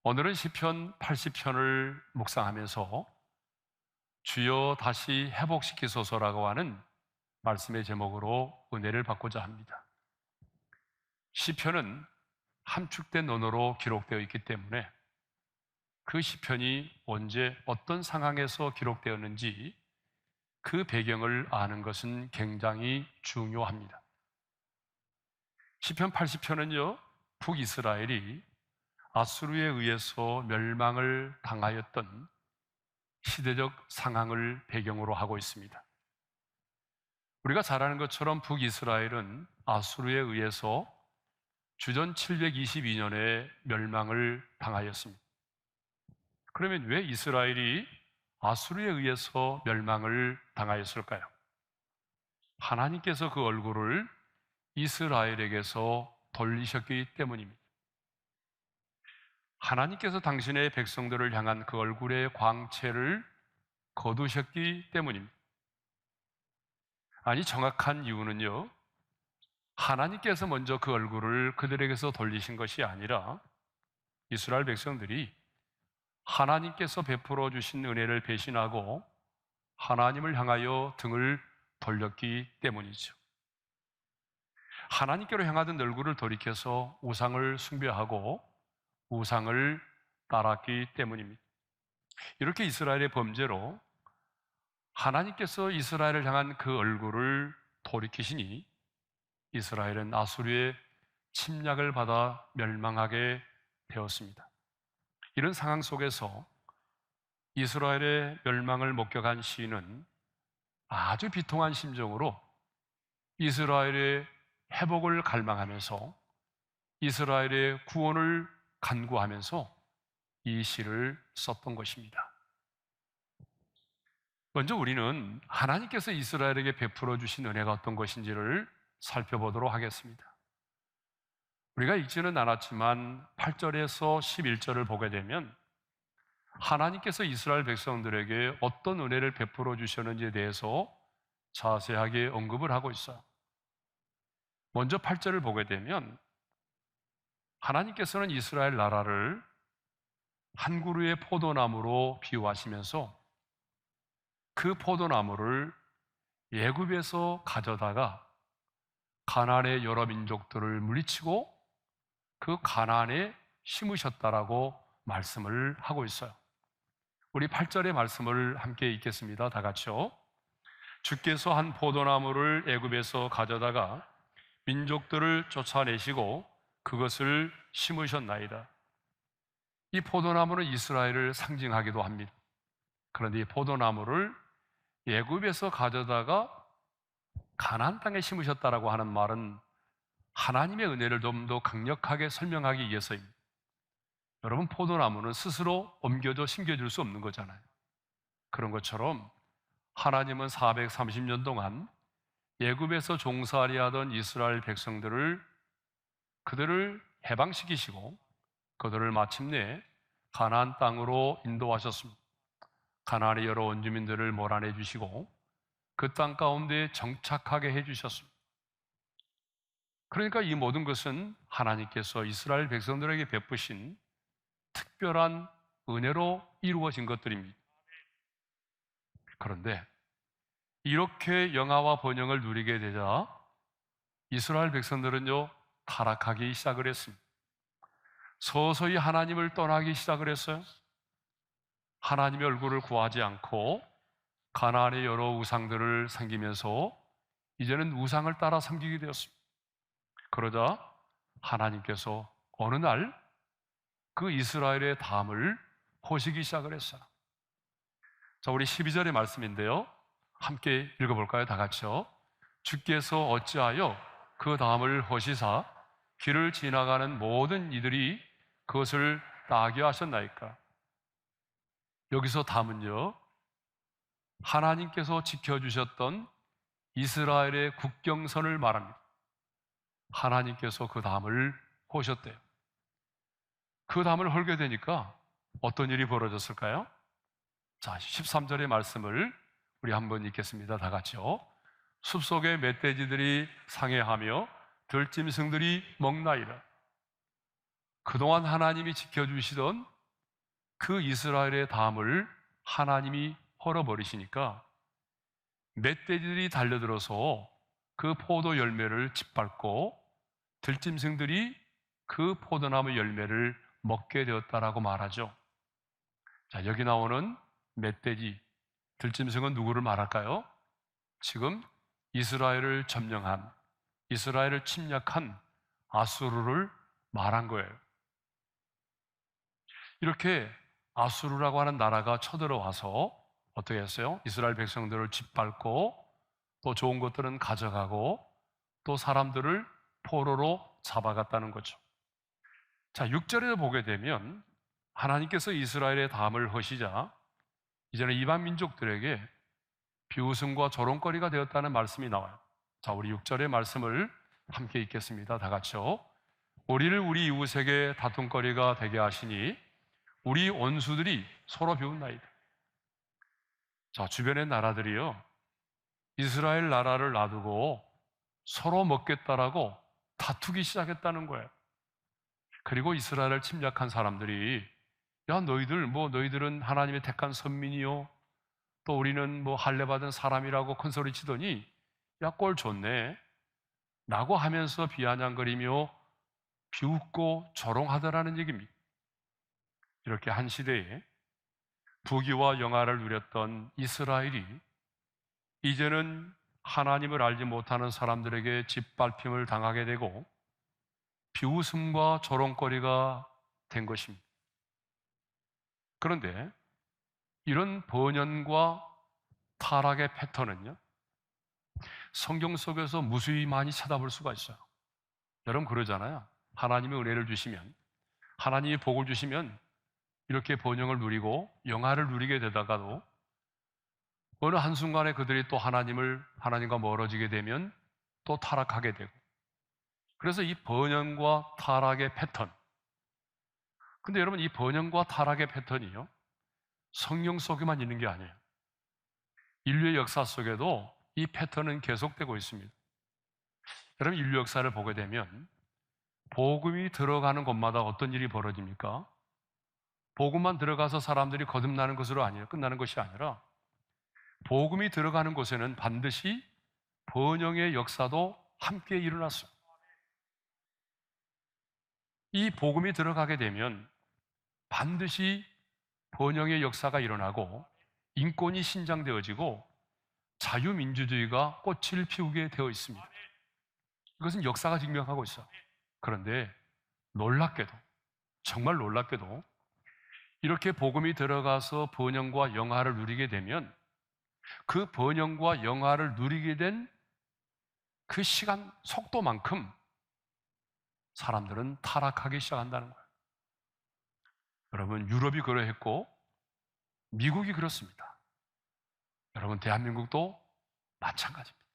오늘은 시편 80편을 묵상하면서 주여 다시 회복시키소서라고 하는 말씀의 제목으로 은혜를 받고자 합니다. 시편은 함축된 언어로 기록되어 있기 때문에 그 시편이 언제 어떤 상황에서 기록되었는지 그 배경을 아는 것은 굉장히 중요합니다. 시편 80편은요, 북이스라엘이 아수르에 의해서 멸망을 당하였던 시대적 상황을 배경으로 하고 있습니다. 우리가 잘 아는 것처럼 북이스라엘은 아수르에 의해서 주전 722년에 멸망을 당하였습니다. 그러면 왜 이스라엘이 아수르에 의해서 멸망을 당하였을까요? 하나님께서 그 얼굴을 이스라엘에게서 돌리셨기 때문입니다. 하나님께서 당신의 백성들을 향한 그 얼굴의 광채를 거두셨기 때문입니다. 아니, 정확한 이유는요, 하나님께서 먼저 그 얼굴을 그들에게서 돌리신 것이 아니라 이스라엘 백성들이 하나님께서 베풀어 주신 은혜를 배신하고 하나님을 향하여 등을 돌렸기 때문이죠. 하나님께로 향하던 얼굴을 돌이켜서 우상을 숭배하고 우상을 따랐기 때문입니다. 이렇게 이스라엘의 범죄로 하나님께서 이스라엘을 향한 그 얼굴을 돌이키시니 이스라엘은 아수르의 침략을 받아 멸망하게 되었습니다. 이런 상황 속에서 이스라엘의 멸망을 목격한 시인은 아주 비통한 심정으로 이스라엘의 회복을 갈망하면서 이스라엘의 구원을 간구하면서 이 시를 썼던 것입니다. 먼저 우리는 하나님께서 이스라엘에게 베풀어 주신 은혜가 어떤 것인지를 살펴보도록 하겠습니다. 우리가 읽지는 않았지만 8절에서 11절을 보게 되면 하나님께서 이스라엘 백성들에게 어떤 은혜를 베풀어 주셨는지에 대해서 자세하게 언급을 하고 있어요. 먼저 8절을 보게 되면 하나님께서는 이스라엘 나라를 한 그루의 포도나무로 비유하시면서 그 포도나무를 애굽에서 가져다가 가나안의 여러 민족들을 물리치고 그 가나안에 심으셨다라고 말씀을 하고 있어요. 우리 8절의 말씀을 함께 읽겠습니다. 다 같이요. 주께서 한 포도나무를 애굽에서 가져다가 민족들을 쫓아내시고 그것을 심으셨나이다. 이 포도나무는 이스라엘을 상징하기도 합니다. 그런데 이 포도나무를 애굽에서 가져다가 가나안 땅에 심으셨다라고 하는 말은 하나님의 은혜를 좀 더 강력하게 설명하기 위해서입니다. 여러분, 포도나무는 스스로 옮겨져 심겨질 수 없는 거잖아요. 그런 것처럼 하나님은 430년 동안 애굽에서 종살이 하던 이스라엘 백성들을 그들을 해방시키시고 그들을 마침내 가나안 땅으로 인도하셨습니다. 가나안의 여러 원주민들을 몰아내 주시고 그 땅 가운데 정착하게 해주셨습니다. 그러니까 이 모든 것은 하나님께서 이스라엘 백성들에게 베푸신 특별한 은혜로 이루어진 것들입니다. 그런데 이렇게 영화와 번영을 누리게 되자 이스라엘 백성들은요, 타락하기 시작을 했습니다. 서서히 하나님을 떠나기 시작을 했어요. 하나님의 얼굴을 구하지 않고 가나안의 여러 우상들을 섬기면서 이제는 우상을 따라 섬기게 되었습니다. 그러자 하나님께서 어느 날 그 이스라엘의 담을 호시기 시작을 했어요. 자, 우리 12절의 말씀인데요, 함께 읽어볼까요? 다 같이요. 주께서 어찌하여 그 담을 호시사 길을 지나가는 모든 이들이 그것을 따게 하셨나이까? 여기서 담은요, 하나님께서 지켜주셨던 이스라엘의 국경선을 말합니다. 하나님께서 그 담을 호셨대요. 그 담을 헐게 되니까 어떤 일이 벌어졌을까요? 자, 13절의 말씀을 우리 한번 읽겠습니다. 다 같이요. 숲속의 멧돼지들이 상해하며 들짐승들이 먹나이다. 그동안 하나님이 지켜주시던 그 이스라엘의 담을 하나님이 헐어버리시니까 멧돼지들이 달려들어서 그 포도 열매를 짓밟고 들짐승들이 그 포도나무 열매를 먹게 되었다라고 말하죠. 자, 여기 나오는 멧돼지, 들짐승은 누구를 말할까요? 지금 이스라엘을 점령한, 이스라엘을 침략한 아수르를 말한 거예요. 이렇게 아수르라고 하는 나라가 쳐들어와서 어떻게 했어요? 이스라엘 백성들을 짓밟고 또 좋은 것들은 가져가고 또 사람들을 포로로 잡아갔다는 거죠. 자, 6절에 보게 되면 하나님께서 이스라엘의 담을 허시자 이제는 이방 민족들에게 비웃음과 조롱거리가 되었다는 말씀이 나와요. 자, 우리 6절의 말씀을 함께 읽겠습니다. 다 같이요. 우리를 우리 이웃에게 다툼거리가 되게 하시니 우리 원수들이 서로 비웃나이다. 자, 주변의 나라들이요, 이스라엘 나라를 놔두고 서로 먹겠다라고 다투기 시작했다는 거예요. 그리고 이스라엘을 침략한 사람들이 야, 너희들은 하나님의 택한 선민이요, 또 우리는 할례받은 사람이라고 큰소리 치더니 야, 꼴 좋네 라고 하면서 비아냥거리며 비웃고 조롱하더라는 얘기입니다. 이렇게 한 시대에 부귀와 영화를 누렸던 이스라엘이 이제는 하나님을 알지 못하는 사람들에게 짓밟힘을 당하게 되고 비웃음과 조롱거리가 된 것입니다. 그런데 이런 번연과 타락의 패턴은요, 성경 속에서 무수히 많이 찾아볼 수가 있어요. 여러분 그러잖아요. 하나님이 은혜를 주시면, 하나님이 복을 주시면 이렇게 번영을 누리고 영화를 누리게 되다가도 어느 한순간에 그들이 또 하나님과 멀어지게 되면 또 타락하게 되고, 그래서 이 번영과 타락의 패턴, 근데 여러분 이 번영과 타락의 패턴이요, 성경 속에만 있는 게 아니에요. 인류의 역사 속에도 이 패턴은 계속되고 있습니다. 여러분 인류 역사를 보게 되면 복음이 들어가는 곳마다 어떤 일이 벌어집니까? 복음만 들어가서 사람들이 거듭나는 것으로 끝나는 것이 아니라 복음이 들어가는 곳에는 반드시 번영의 역사도 함께 일어났어요. 이 복음이 들어가게 되면 반드시 번영의 역사가 일어나고 인권이 신장되어지고 자유민주주의가 꽃을 피우게 되어 있습니다. 이것은 역사가 증명하고 있어요. 그런데 놀랍게도, 정말 놀랍게도 이렇게 복음이 들어가서 번영과 영화를 누리게 되면 그 번영과 영화를 누리게 된 그 시간 속도만큼 사람들은 타락하기 시작한다는 거예요. 여러분 유럽이 그러했고 미국이 그렇습니다. 여러분 대한민국도 마찬가지입니다.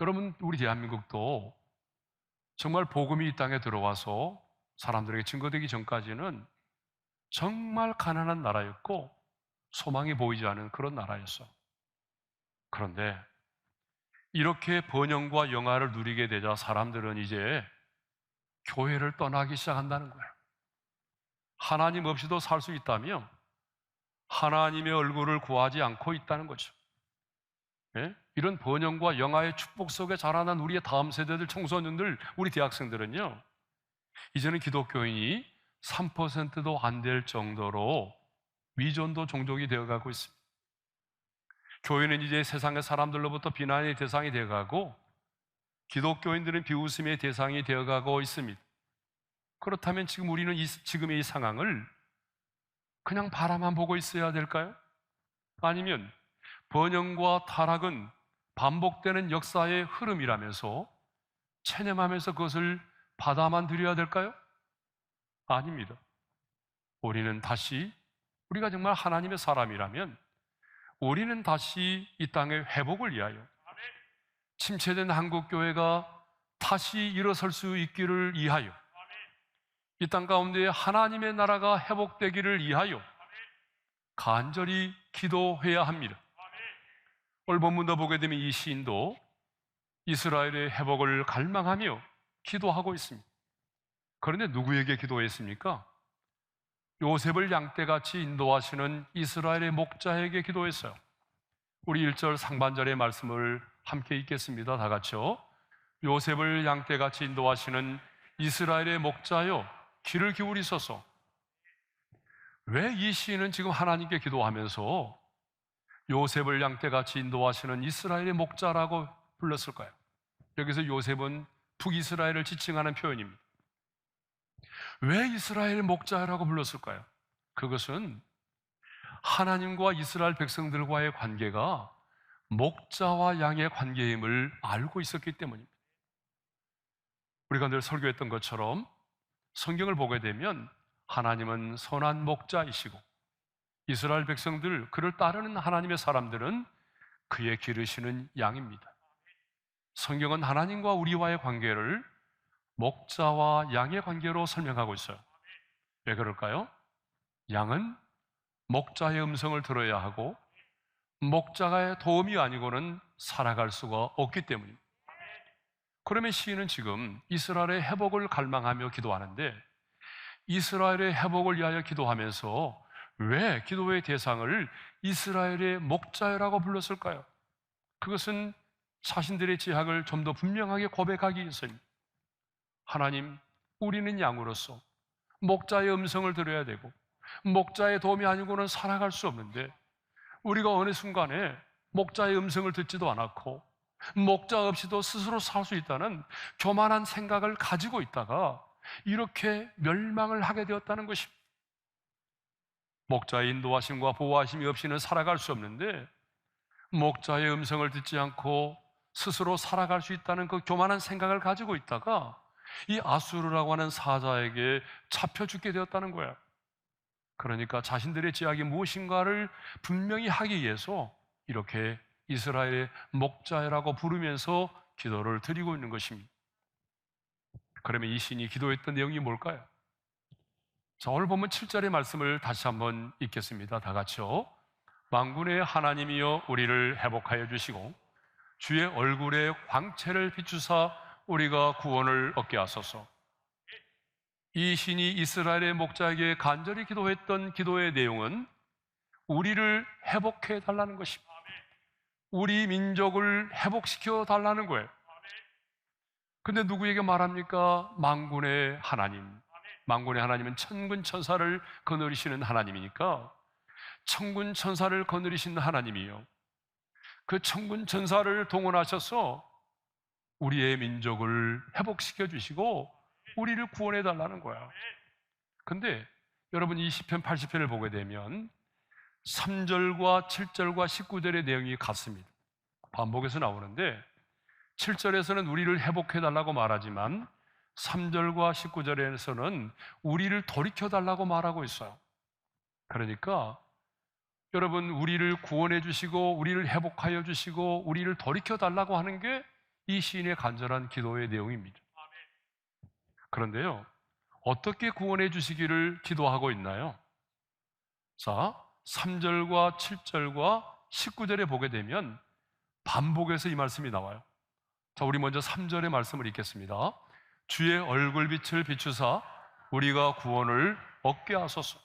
여러분 우리 대한민국도 정말 복음이 이 땅에 들어와서 사람들에게 증거되기 전까지는 정말 가난한 나라였고 소망이 보이지 않은 그런 나라였어. 그런데 이렇게 번영과 영화를 누리게 되자 사람들은 이제 교회를 떠나기 시작한다는 거예요. 하나님 없이도 살 수 있다며 하나님의 얼굴을 구하지 않고 있다는 거죠. 예? 이런 번영과 영화의 축복 속에 자라난 우리의 다음 세대들, 청소년들, 우리 대학생들은요, 이제는 기독교인이 3%도 안 될 정도로 위존도 종족이 되어가고 있습니다. 교회는 이제 세상의 사람들로부터 비난의 대상이 되어가고 기독교인들은 비웃음의 대상이 되어가고 있습니다. 그렇다면 지금 우리는 지금의 이 상황을 그냥 바라만 보고 있어야 될까요? 아니면 번영과 타락은 반복되는 역사의 흐름이라면서 체념하면서 그것을 받아만 들여야 될까요? 아닙니다. 우리가 정말 하나님의 사람이라면 우리는 다시 이 땅의 회복을 위하여, 침체된 한국교회가 다시 일어설 수 있기를 위하여, 이 땅 가운데 하나님의 나라가 회복되기를 위하여 간절히 기도해야 합니다. 오늘 본문도 보게 되면 이 시인도 이스라엘의 회복을 갈망하며 기도하고 있습니다. 그런데 누구에게 기도했습니까? 요셉을 양떼같이 인도하시는 이스라엘의 목자에게 기도했어요. 우리 1절 상반절의 말씀을 함께 읽겠습니다. 다 같이요. 요셉을 양떼같이 인도하시는 이스라엘의 목자여, 귀를 기울이소서. 왜 이 시인은 지금 하나님께 기도하면서 요셉을 양떼같이 인도하시는 이스라엘의 목자라고 불렀을까요? 여기서 요셉은 북이스라엘을 지칭하는 표현입니다. 왜 이스라엘 목자라고 불렀을까요? 그것은 하나님과 이스라엘 백성들과의 관계가 목자와 양의 관계임을 알고 있었기 때문입니다. 우리가 늘 설교했던 것처럼 성경을 보게 되면 하나님은 선한 목자이시고 이스라엘 백성들, 그를 따르는 하나님의 사람들은 그의 기르시는 양입니다. 성경은 하나님과 우리와의 관계를 목자와 양의 관계로 설명하고 있어요. 왜 그럴까요? 양은 목자의 음성을 들어야 하고 목자의 도움이 아니고는 살아갈 수가 없기 때문입니다. 그러면 시인은 지금 이스라엘의 회복을 갈망하며 기도하는데, 이스라엘의 회복을 위하여 기도하면서 왜 기도의 대상을 이스라엘의 목자라고 불렀을까요? 그것은 자신들의 지학을 좀 더 분명하게 고백하기 위해서입니다. 하나님, 우리는 양으로서 목자의 음성을 들어야 되고 목자의 도움이 아니고는 살아갈 수 없는데, 우리가 어느 순간에 목자의 음성을 듣지도 않았고 목자 없이도 스스로 살 수 있다는 교만한 생각을 가지고 있다가 이렇게 멸망을 하게 되었다는 것입니다. 목자의 인도하심과 보호하심이 없이는 살아갈 수 없는데, 목자의 음성을 듣지 않고 스스로 살아갈 수 있다는 그 교만한 생각을 가지고 있다가 이 아수르라고 하는 사자에게 잡혀 죽게 되었다는 거예요. 그러니까 자신들의 죄악이 무엇인가를 분명히 하기 위해서 이렇게 이스라엘의 목자라고 부르면서 기도를 드리고 있는 것입니다. 그러면 이 시인이 기도했던 내용이 뭘까요? 자, 오늘 보면 7절의 말씀을 다시 한번 읽겠습니다. 다 같이요. 만군의 하나님이여 우리를 회복하여 주시고 주의 얼굴에 광채를 비추사 우리가 구원을 얻게 하소서. 이 신이 이스라엘의 목자에게 간절히 기도했던 기도의 내용은 우리를 회복해 달라는 것입니다. 우리 민족을 회복시켜 달라는 거예요. 근데 누구에게 말합니까? 만군의 하나님. 만군의 하나님은 천군 천사를 거느리시는 하나님이니까 천군 천사를 거느리신 하나님이요, 그 천군 천사를 동원하셔서 우리의 민족을 회복시켜 주시고 우리를 구원해 달라는 거야. 근데 여러분, 이 시편 80편을 보게 되면 3절과 7절과 19절의 내용이 같습니다. 반복해서 나오는데 7절에서는 우리를 회복해 달라고 말하지만 3절과 19절에서는 우리를 돌이켜 달라고 말하고 있어요. 그러니까 여러분, 우리를 구원해 주시고 우리를 회복하여 주시고 우리를 돌이켜 달라고 하는 게 이 시인의 간절한 기도의 내용입니다. 그런데요, 어떻게 구원해 주시기를 기도하고 있나요? 자, 3절과 7절과 19절에 보게 되면 반복해서 이 말씀이 나와요. 자, 우리 먼저 3절의 말씀을 읽겠습니다. 주의 얼굴빛을 비추사 우리가 구원을 얻게 하소서.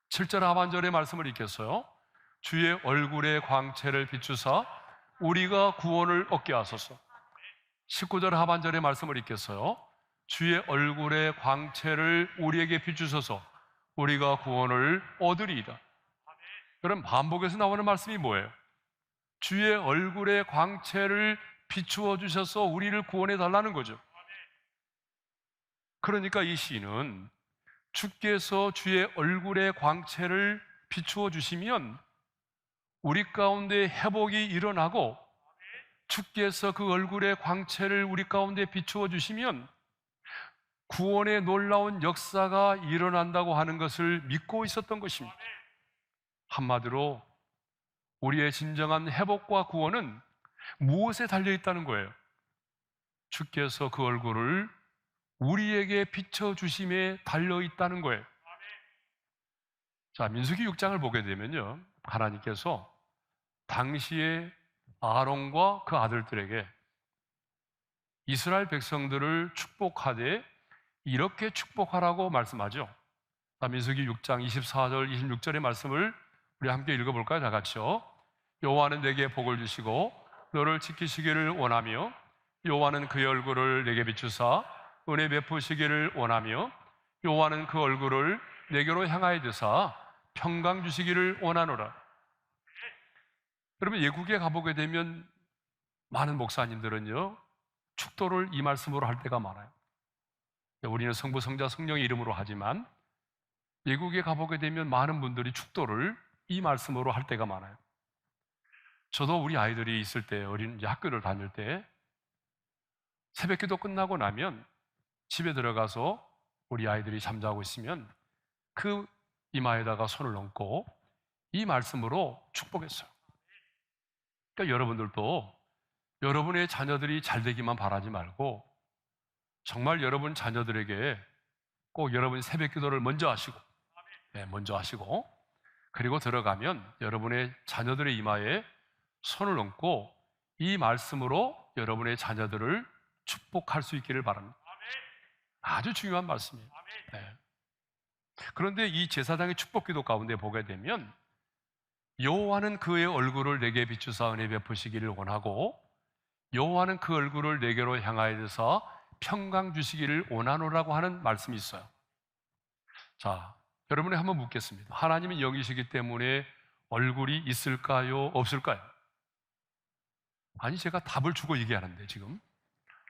7절 하반절의 말씀을 읽겠어요. 주의 얼굴의 광채를 비추사 우리가 구원을 얻게 하소서. 19절 하반절의 말씀을 읽겠어요. 주의 얼굴의 광채를 우리에게 비추소서 우리가 구원을 얻으리이다. 그럼 반복해서 나오는 말씀이 뭐예요? 주의 얼굴의 광채를 비추어 주셔서 우리를 구원해 달라는 거죠. 그러니까 이 시인은 주께서 주의 얼굴의 광채를 비추어 주시면 우리 가운데 회복이 일어나고, 주께서 그 얼굴의 광채를 우리 가운데 비추어 주시면 구원의 놀라운 역사가 일어난다고 하는 것을 믿고 있었던 것입니다. 한마디로 우리의 진정한 회복과 구원은 무엇에 달려 있다는 거예요? 주께서 그 얼굴을 우리에게 비춰주심에 달려 있다는 거예요. 자, 민수기 6장을 보게 되면요, 하나님께서 당시에 아론과 그 아들들에게 이스라엘 백성들을 축복하되 이렇게 축복하라고 말씀하죠. 민수기 6장 24절 26절의 말씀을 우리 함께 읽어볼까요? 다 같이요. 여호와는 내게 복을 주시고 너를 지키시기를 원하며 여호와는 그의 얼굴을 내게 비추사 은혜 베푸시기를 원하며 여호와는 그 얼굴을 내게로 향하여 드사 평강 주시기를 원하노라. 여러분, 예국에 가보게 되면 많은 목사님들은요 축도를 이 말씀으로 할 때가 많아요. 우리는 성부, 성자, 성령의 이름으로 하지만 예국에 가보게 되면 많은 분들이 축도를 이 말씀으로 할 때가 많아요. 저도 우리 아이들이 있을 때, 어린 학교를 다닐 때 새벽기도 끝나고 나면 집에 들어가서 우리 아이들이 잠자고 있으면 그 이마에다가 손을 얹고 이 말씀으로 축복했어요. 그러니까 여러분들도 여러분의 자녀들이 잘 되기만 바라지 말고 정말 여러분 자녀들에게 꼭 여러분 새벽기도를 먼저 하시고, 먼저 하시고, 그리고 들어가면 여러분의 자녀들의 이마에 손을 얹고 이 말씀으로 여러분의 자녀들을 축복할 수 있기를 바랍니다. 아주 중요한 말씀이에요. 네. 그런데 이 제사장의 축복기도 가운데 보게 되면 여호와는 그의 얼굴을 내게 비추사 은혜 베푸시기를 원하고 여호와는 그 얼굴을 내게로 향하여서 평강 주시기를 원하노라고 하는 말씀이 있어요. 자, 여러분이 한번 묻겠습니다. 하나님은 영이시기 때문에 얼굴이 있을까요? 없을까요? 아니, 제가 답을 주고 얘기하는데 지금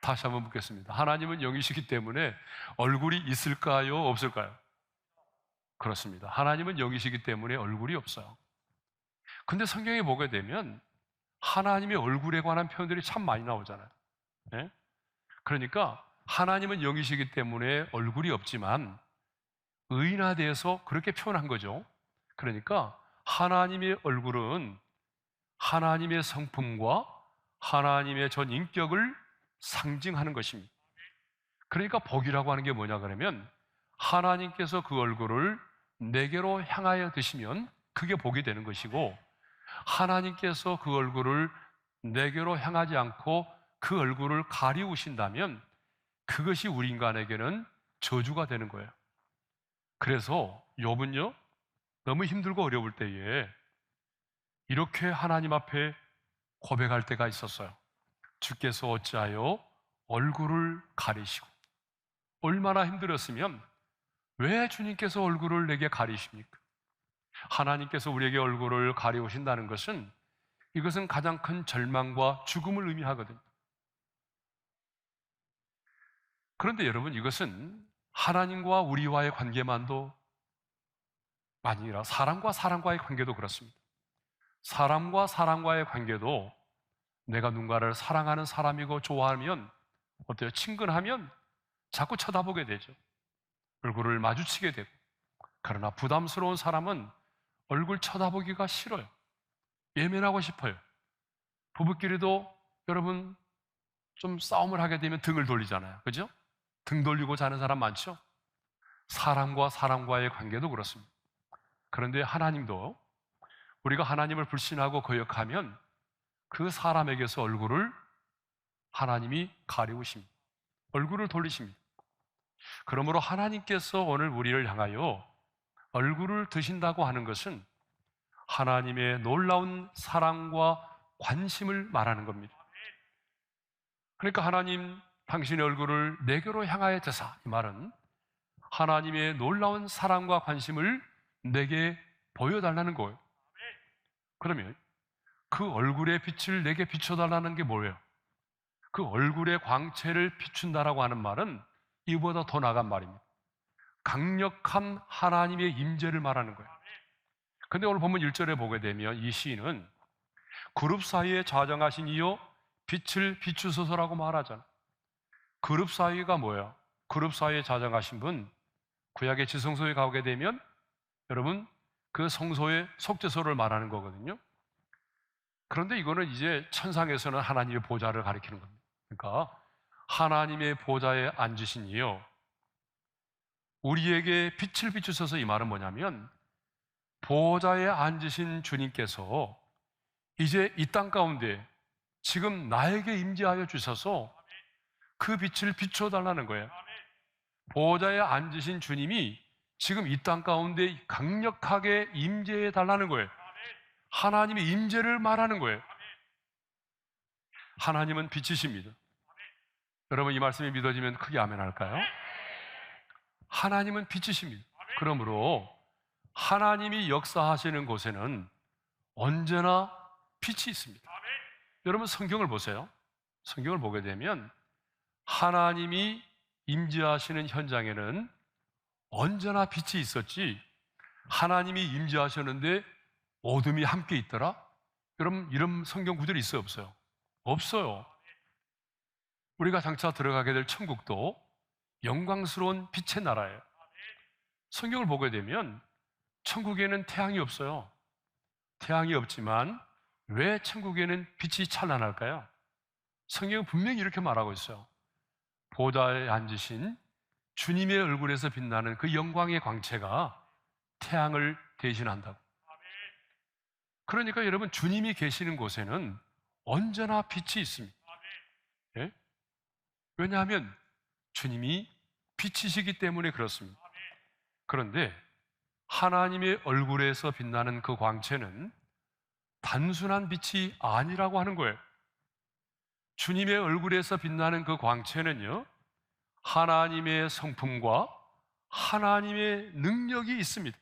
다시 한번 묻겠습니다. 하나님은 영이시기 때문에 얼굴이 있을까요? 없을까요? 그렇습니다. 하나님은 영이시기 때문에 얼굴이 없어요. 근데 성경에 보게 되면 하나님의 얼굴에 관한 표현들이 참 많이 나오잖아요. 네? 그러니까 하나님은 영이시기 때문에 얼굴이 없지만 의인화돼서 그렇게 표현한 거죠. 그러니까 하나님의 얼굴은 하나님의 성품과 하나님의 전 인격을 상징하는 것입니다. 그러니까 복이라고 하는 게 뭐냐 그러면 하나님께서 그 얼굴을 내게로 향하여 드시면 그게 복이 되는 것이고 하나님께서 그 얼굴을 내게로 향하지 않고 그 얼굴을 가리우신다면 그것이 우리 인간에게는 저주가 되는 거예요. 그래서 욥은요 너무 힘들고 어려울 때에 이렇게 하나님 앞에 고백할 때가 있었어요. 주께서 어찌하여 얼굴을 가리시고, 얼마나 힘들었으면 왜 주님께서 얼굴을 내게 가리십니까? 하나님께서 우리에게 얼굴을 가리우신다는 것은 이것은 가장 큰 절망과 죽음을 의미하거든요. 그런데 여러분, 이것은 하나님과 우리와의 관계만도 아니라 사람과 사람과의 관계도 그렇습니다. 사람과 사람과의 관계도 내가 누군가를 사랑하는 사람이고 좋아하면 어때요? 친근하면 자꾸 쳐다보게 되죠. 얼굴을 마주치게 되고. 그러나 부담스러운 사람은 얼굴 쳐다보기가 싫어요. 예민하고 싶어요. 부부끼리도 여러분 좀 싸움을 하게 되면 등을 돌리잖아요. 그죠? 등 돌리고 자는 사람 많죠? 사람과 사람과의 관계도 그렇습니다. 그런데 하나님도 우리가 하나님을 불신하고 거역하면 그 사람에게서 얼굴을 하나님이 가리우십니다. 얼굴을 돌리십니다. 그러므로 하나님께서 오늘 우리를 향하여 얼굴을 드신다고 하는 것은 하나님의 놀라운 사랑과 관심을 말하는 겁니다. 그러니까 하나님 당신의 얼굴을 내게로 향하여 드사, 이 말은 하나님의 놀라운 사랑과 관심을 내게 보여달라는 거예요. 그러면 그 얼굴의 빛을 내게 비춰달라는 게 뭐예요? 그 얼굴의 광채를 비춘다라고 하는 말은 이보다 더 나간 말입니다. 강력한 하나님의 임재를 말하는 거예요. 근데 오늘 본문 1절에 보게 되면 이 시인은 그룹 사이에 좌정하신 이여 빛을 비추소서라고 말하잖아요. 그룹 사이가 뭐예요? 그룹 사이에 좌정하신 분, 구약의 지성소에 가게 되면 여러분 그 성소의 속죄소를 말하는 거거든요. 그런데 이거는 이제 천상에서는 하나님의 보좌를 가리키는 겁니다. 그러니까 하나님의 보좌에 앉으신 이요 우리에게 빛을 비추셔서, 이 말은 뭐냐면 보좌에 앉으신 주님께서 이제 이 땅 가운데 지금 나에게 임재하여 주셔서 그 빛을 비춰달라는 거예요. 보좌에 앉으신 주님이 지금 이 땅 가운데 강력하게 임재해 달라는 거예요. 하나님의 임재를 말하는 거예요. 하나님은 빛이십니다. 여러분, 이 말씀이 믿어지면 크게 아멘 할까요? 하나님은 빛이십니다. 그러므로 하나님이 역사하시는 곳에는 언제나 빛이 있습니다. 여러분, 성경을 보세요. 성경을 보게 되면 하나님이 임재하시는 현장에는 언제나 빛이 있었지, 하나님이 임재하셨는데 어둠이 함께 있더라? 여러분, 이런 성경 구절이 있어요, 없어요? 없어요. 우리가 장차 들어가게 될 천국도 영광스러운 빛의 나라예요. 성경을 보게 되면 천국에는 태양이 없어요. 태양이 없지만 왜 천국에는 빛이 찬란할까요? 성경은 분명히 이렇게 말하고 있어요. 보좌에 앉으신 주님의 얼굴에서 빛나는 그 영광의 광채가 태양을 대신한다고. 그러니까 여러분, 주님이 계시는 곳에는 언제나 빛이 있습니다. 예? 왜냐하면 주님이 빛이시기 때문에 그렇습니다. 그런데 하나님의 얼굴에서 빛나는 그 광채는 단순한 빛이 아니라고 하는 거예요. 주님의 얼굴에서 빛나는 그 광채는요, 하나님의 성품과 하나님의 능력이 있습니다.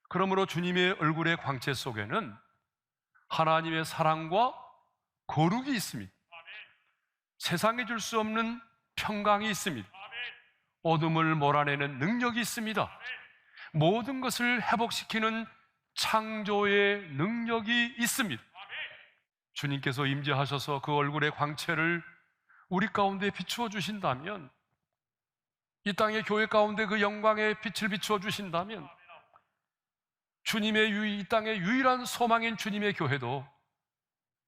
그러므로 주님의 얼굴의 광채 속에는 하나님의 사랑과 거룩이 있습니다. 세상에 줄 수 없는 평강이 있습니다. 어둠을 몰아내는 능력이 있습니다. 모든 것을 회복시키는 창조의 능력이 있습니다. 주님께서 임재하셔서 그 얼굴의 광채를 우리 가운데 비추어 주신다면, 이 땅의 교회 가운데 그 영광의 빛을 비추어 주신다면, 이 땅의 유일한 소망인 주님의 교회도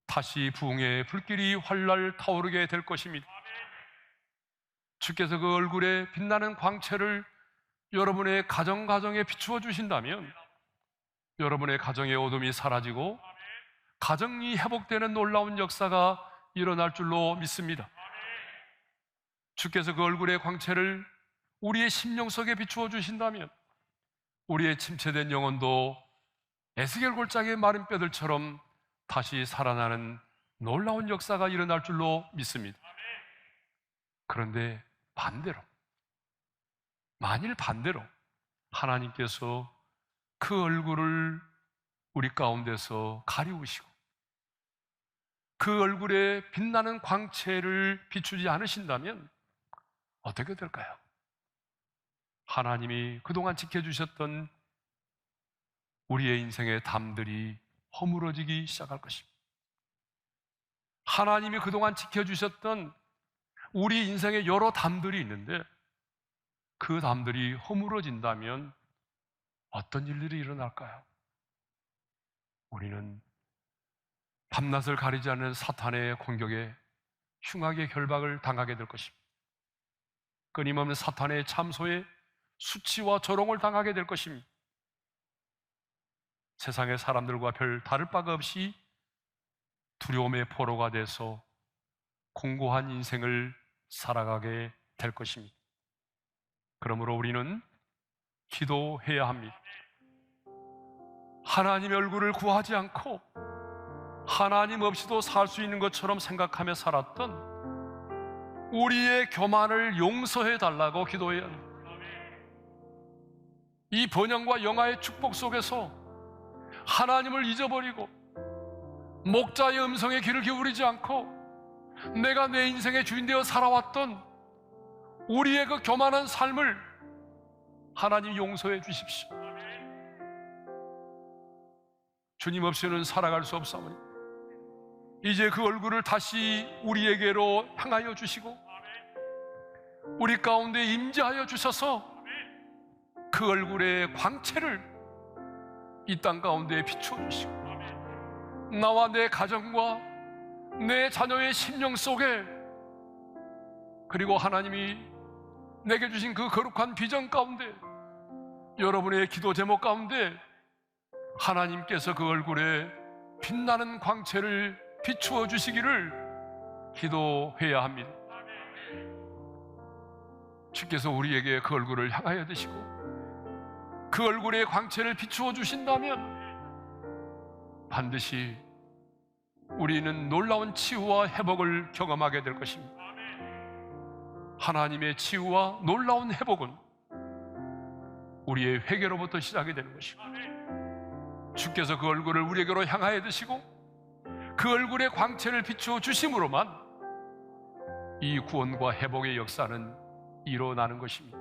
다시 부흥의 불길이 활활 타오르게 될 것입니다. 주께서 그 얼굴에 빛나는 광채를 여러분의 가정에 비추어 주신다면, 여러분의 가정의 어둠이 사라지고 가정이 회복되는 놀라운 역사가 일어날 줄로 믿습니다. 주께서 그 얼굴의 광채를 우리의 심령 속에 비추어 주신다면, 우리의 침체된 영혼도 에스겔 골짜기의 마른 뼈들처럼 다시 살아나는 놀라운 역사가 일어날 줄로 믿습니다. 그런데 만일 반대로 하나님께서 그 얼굴을 우리 가운데서 가리우시고 그 얼굴에 빛나는 광채를 비추지 않으신다면 어떻게 될까요? 하나님이 그동안 지켜주셨던 우리의 인생의 담들이 허물어지기 시작할 것입니다. 하나님이 그동안 지켜주셨던 우리 인생의 여러 담들이 있는데, 그 담들이 허물어진다면 어떤 일들이 일어날까요? 우리는 밤낮을 가리지 않는 사탄의 공격에 흉하게 결박을 당하게 될 것입니다. 끊임없는 사탄의 참소에 수치와 조롱을 당하게 될 것입니다. 세상의 사람들과 별 다를 바가 없이 두려움의 포로가 돼서 공고한 인생을 살아가게 될 것입니다. 그러므로 우리는 기도해야 합니다. 하나님의 얼굴을 구하지 않고 하나님 없이도 살 수 있는 것처럼 생각하며 살았던 우리의 교만을 용서해 달라고 기도해야 합니다. 이 번영과 영화의 축복 속에서 하나님을 잊어버리고 목자의 음성에 귀를 기울이지 않고 내가 내 인생의 주인 되어 살아왔던 우리의 그 교만한 삶을 하나님 용서해 주십시오. 주님 없이는 살아갈 수 없사오니 이제 그 얼굴을 다시 우리에게로 향하여 주시고 우리 가운데 임재하여 주셔서 그 얼굴의 광채를 이 땅 가운데 비추어 주시고 나와 내 가정과 내 자녀의 심령 속에, 그리고 하나님이 내게 주신 그 거룩한 비전 가운데, 여러분의 기도 제목 가운데 하나님께서 그 얼굴에 빛나는 광채를 비추어 주시기를 기도해야 합니다. 주께서 우리에게 그 얼굴을 향하여 드시고 그 얼굴의 광채를 비추어 주신다면 반드시 우리는 놀라운 치유와 회복을 경험하게 될 것입니다. 하나님의 치유와 놀라운 회복은 우리의 회개로부터 시작이 되는 것이고, 주께서 그 얼굴을 우리에게로 향하여 드시고 그 얼굴의 광채를 비추어 주심으로만 이 구원과 회복의 역사는 일어나는 것입니다.